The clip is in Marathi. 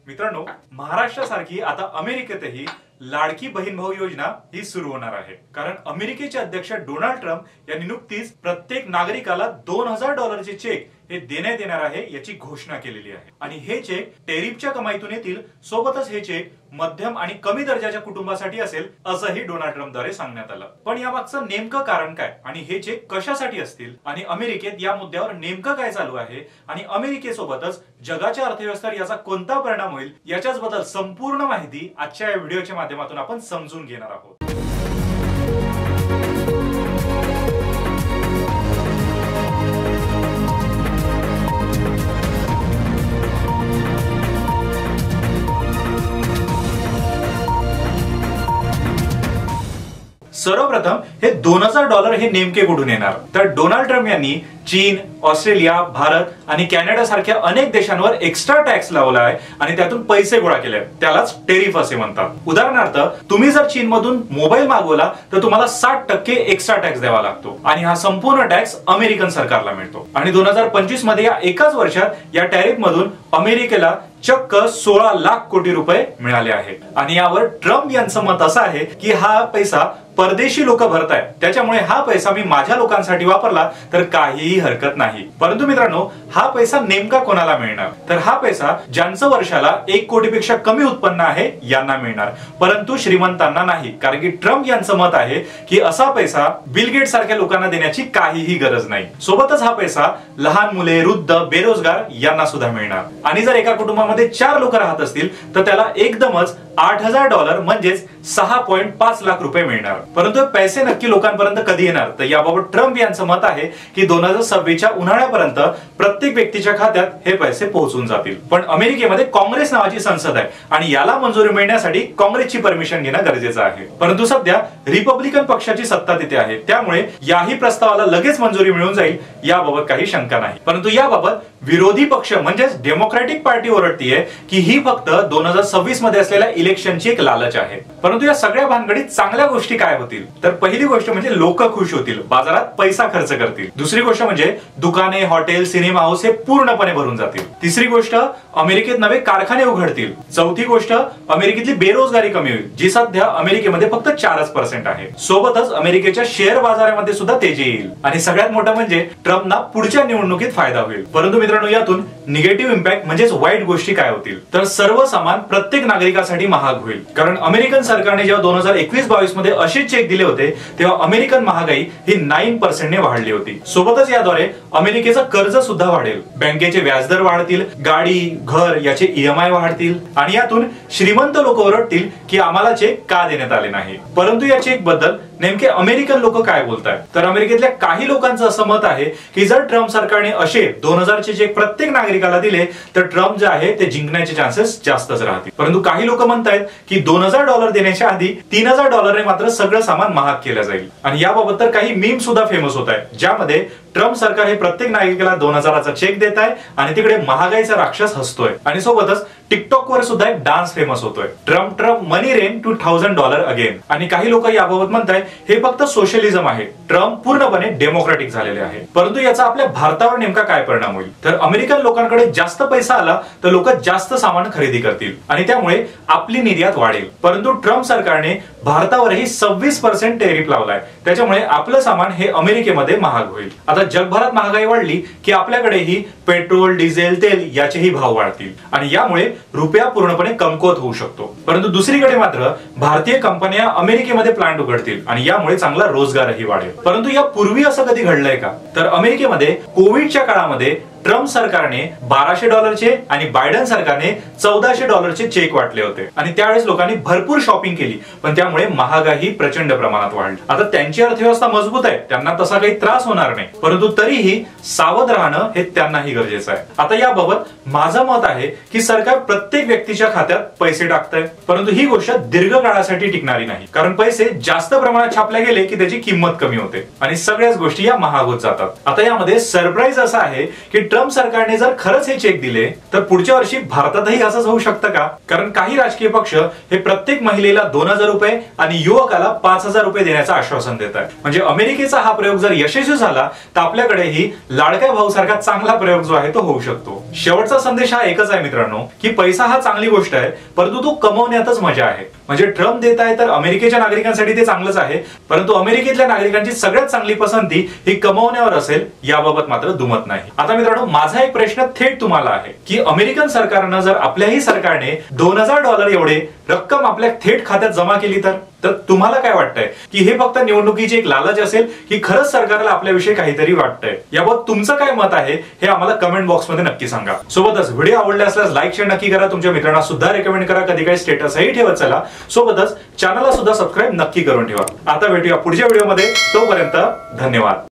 मित्रांनो, महाराष्ट्रासारखी आता अमेरिकेतही लाडकी बहीण भाऊ योजना ही सुरू होणार आहे. कारण अमेरिकेचे अध्यक्ष डोनाल्ड ट्रम्प यांनी नुकतीच प्रत्येक नागरिकाला $2000 चेक हे देण्यात येणार आहे याची घोषणा केलेली आहे. आणि हे चेक टेरिफच्या कमाईतून येतील. सोबतच हे चेक मध्यम आणि कमी दर्जाच्या कुटुंबासाठी असेल असंही डोनाल्ड ट्रम्प द्वारे सांगण्यात आलं. पण यामागचं नेमकं कारण काय आणि हे चेक कशासाठी असतील आणि अमेरिकेत या मुद्द्यावर नेमकं काय चालू आहे आणि अमेरिकेसोबतच जगाच्या अर्थव्यवस्थेवर याचा कोणता परिणाम होईल याच्याच बद्दल संपूर्ण माहिती आजच्या या व्हिडिओच्या माध्यमातून आपण समजून घेणार आहोत. सर्वप्रथम हे $2000 हे नेमके कुठून येणार? तर डोनाल्ड ट्रम्प यांनी चीन, ऑस्ट्रेलिया, भारत आणि कॅनडा सारख्या अनेक देशांवर एक्स्ट्रा टॅक्स लावला आहे आणि त्यातून पैसे गोळा केले. त्यालाच टेरिफ असे म्हणतात. उदाहरणार्थ, तुम्ही जर चीन मधून मोबाईल मागवला तर तुम्हाला 60% एक्स्ट्रा टॅक्स द्यावा लागतो आणि हा संपूर्ण टॅक्स अमेरिकन सरकारला मिळतो. आणि 2025 मध्ये या एकाच वर्षात या टॅरिफ मधून अमेरिकेला चक्क 16 लाख कोटी रुपये मिळाले आहेत. आणि यावर ट्रम्प यांचं मत असं आहे की हा पैसा परदेशी लोक भरतायत, त्याच्यामुळे हा पैसा मी माझ्या लोकांसाठी वापरला तर काहीही हरकत नाही. परंतु मित्रांनो, हा पैसा नेमका कोणाला मिळणार? तर हा पैसा ज्यांचं वर्षाला 1 कोटीपेक्षा कमी उत्पन्न आहे यांना मिळणार, परंतु श्रीमंतांना नाही. कारण की ट्रम्प यांचं मत आहे की असा पैसा बिल गेट्स सारख्या लोकांना देण्याची काहीही गरज नाही. सोबतच हा पैसा लहान मुले, वृद्ध, बेरोजगार यांना सुद्धा मिळणार. आणि जर एका कुटुंबामध्ये 4 लोक राहत असतील तर त्याला एकदमच $8000 म्हणजेच 6.5 लाख रुपये मिळणार. परंतु पैसे नक्की लोकांपर्यंत कधी येणार? तर याबाबत ट्रम्प यांचं मत आहे की 2026च्या उन्हाळ्यापर्यंत प्रत्येक व्यक्तीच्या खात्यात हे पैसे पोहोचून जातील. पण अमेरिकेमध्ये काँग्रेस नावाची संसद आहे आणि याला मंजुरी मिळण्यासाठी काँग्रेसची परमिशन घेणं गरजेचं आहे. परंतु सध्या रिपब्लिकन पक्षाची सत्ता तिथे आहे, त्यामुळे याही प्रस्तावाला लगेच मंजुरी मिळून जाईल याबाबत काही शंका नाही. परंतु याबाबत विरोधी पक्ष म्हणजेच डेमोक्रॅटिक पार्टी ओरडतीये की ही फक्त 2026 मध्ये असलेल्या इलेक्शनची एक लालच आहे. परंतु या सगळ्या भानगडीत चांगल्या गोष्टी काय होतील? तर पहिली गोष्ट म्हणजे लोक खुश होतील, बाजारात पैसा खर्च करतील. दुसरी गोष्ट म्हणजे दुकाने, हॉटेल, सिनेमा हाऊस हे पूर्णपणे भरून जातील. तिसरी गोष्ट, अमेरिकेत नवे कारखाने उघडतील. चौथी गोष्ट, अमेरिकेतली बेरोजगारी कमी होईल, जी सध्या अमेरिकेमध्ये फक्त 4% आहे. सोबतच अमेरिकेच्या शेअर बाजारामध्ये सुद्धा तेजी येईल. आणि सगळ्यात मोठं म्हणजे ट्रम्पना पुढच्या निवडणुकीत फायदा होईल. परंतु मित्रांनो, यातून निगेटिव्ह इम्पॅक्ट म्हणजेच वाईट गोष्टी काय होतील? तर सर्व सामान प्रत्येक नागरिकासाठी महाग होईल. कारण अमेरिकन सरकारने जेव्हा 2021-22 मध्ये असे चेक दिले होते तेव्हा अमेरिकन महागाई ही 9% ने वाढली होती. सोबतच याद्वारे अमेरिकेचं कर्ज सुद्धा वाढेल, बँकेचे व्याजदर वाढतील, गाडी, घर याचे EMI वाढतील आणि यातून श्रीमंत लोक ओरडतील की आम्हाला चेक का देण्यात आले नाही. परंतु या चेक बद्दल नेमके अमेरिकन लोक काय बोलतायत? तर अमेरिकेतल्या काही लोकांचं असं मत आहे की जर ट्रम्प सरकारने असे 2000 चे चेक प्रत्येक नागरिकाला दिले तर ट्रम्प जे आहे ते जिंकण्याचे चान्सेस जास्तच राहतील. परंतु काही लोक म्हणतायत की $2000 देण्याच्या आधी $3000 ने मात्र सगळं सामान महाग केलं जाईल. आणि याबाबत तर काही मीम सुद्धा फेमस होत आहे, ज्यामध्ये ट्रम्प सरकार हे प्रत्येक नागरिकाला 2000चा चेक देत आहे आणि तिकडे महागाईचा राक्षस हसतोय. आणि सोबतच टिकटॉक वर सुद्धा एक डान्स फेमस होतोय, Trump money rain to $1000 again. आणि काही लोक याबाबत म्हणतायत हे फक्त सोशलिझम आहे, ट्रम्प पूर्णपणे डेमोक्रॅटिक झालेले आहे. परंतु याचा आपल्या भारतावर नेमका काय परिणाम होईल? तर अमेरिकन लोकांकडे जास्त पैसा आला तर लोक जास्त सामान खरेदी करतील आणि त्यामुळे आपली निर्यात वाढेल. परंतु ट्रम्प सरकारने भारतावरही 26% टेरिफ लावलाय, त्याच्यामुळे आपलं सामान हे अमेरिकेमध्ये महाग होईल. आता जगभरात महागाई वाढली की आपल्याकडेही पेट्रोल, डिझेल, तेल याचेही भाव वाढतील आणि यामुळे रुपया पूर्णपणे कमकुवत होऊ शकतो. परंतु दुसरीकडे मात्र भारतीय कंपन्या अमेरिकेमध्ये प्लांट उघडतील आणि यामुळे चांगला रोजगारही वाढेल. परंतु यापूर्वी असं कधी घडलंय का? तर अमेरिकेमध्ये कोविडच्या काळामध्ये ट्रम्प सरकारने $1200 आणि बायडन सरकारने $1400 चेक वाटले होते आणि त्यावेळेस लोकांनी भरपूर शॉपिंग केली, पण त्यामुळे महागाई प्रचंड प्रमाणात वाढली. आता त्यांची अर्थव्यवस्था मजबूत आहे, त्यांना तसा काही त्रास होणार नाही, परंतु तरीही सावध राहणं हे त्यांनाही गरजेचं आहे. आता याबाबत माझं मत आहे की सरकार प्रत्येक व्यक्तीच्या खात्यात पैसे टाकतंय, परंतु ही गोष्ट दीर्घकाळासाठी टिकणारी नाही. कारण पैसे जास्त प्रमाणात छापले गेले की त्याची किंमत कमी होते आणि सगळ्याच गोष्टी या महाग होत जातात. आता यामध्ये सरप्राईज असा आहे की ट्रम्प सरकारने जर खरंच हे चेक दिले तर पुढच्या वर्षी भारतातही असंच होऊ शकतं का? कारण काही राजकीय पक्ष हे प्रत्येक महिलेला 2000 रुपये आणि युवकाला 5000 रुपये देण्याचं आश्वासन देत आहेत. म्हणजे अमेरिकेचा हा प्रयोग जर यशस्वी झाला तर आपल्याकडेही लाडक्या भाऊ सारखा चांगला प्रयोग जो आहे तो होऊ शकतो. शेवटचा संदेश हा एकच आहे मित्रांनो, की पैसा हा चांगली गोष्ट आहे, परंतु तो कमवण्यातच मजा आहे. म्हणजे ट्रम्प देत आहे तर अमेरिकेच्या नागरिकांसाठी ते चांगलंच आहे, परंतु अमेरिकेतल्या नागरिकांची सगळ्यात चांगली पसंती ही कमवण्यावर असेल याबाबत मात्र दुमत नाही. आता मित्रांनो, माझा एक प्रश्न थेट तुम्हाला आहे की अमेरिकन सरकारनं जर आपल्याही सरकारने $2000 एवढे रक्कम आपल्या थेट खात्यात जमा केली तर तुम्हाला काय वाटतंय की हे फक्त निवडणुकीची एक लालच असेल की खरंच सरकारला आपल्याविषयी काहीतरी वाटतंय? याबाबत तुमचं काय मत आहे हे आम्हाला कमेंट बॉक्समध्ये नक्की सांगा. सोबतच व्हिडिओ आवडला असल्यास लाईक शेअर नक्की करा, तुमच्या मित्रांना सुद्धा रेकमेंड करा, कधी काही स्टेटसही ठेवत चला. सोबतच चॅनलला सुद्धा सबस्क्राईब नक्की करून ठेवा. आता भेटूया पुढच्या व्हिडिओमध्ये, तोपर्यंत धन्यवाद.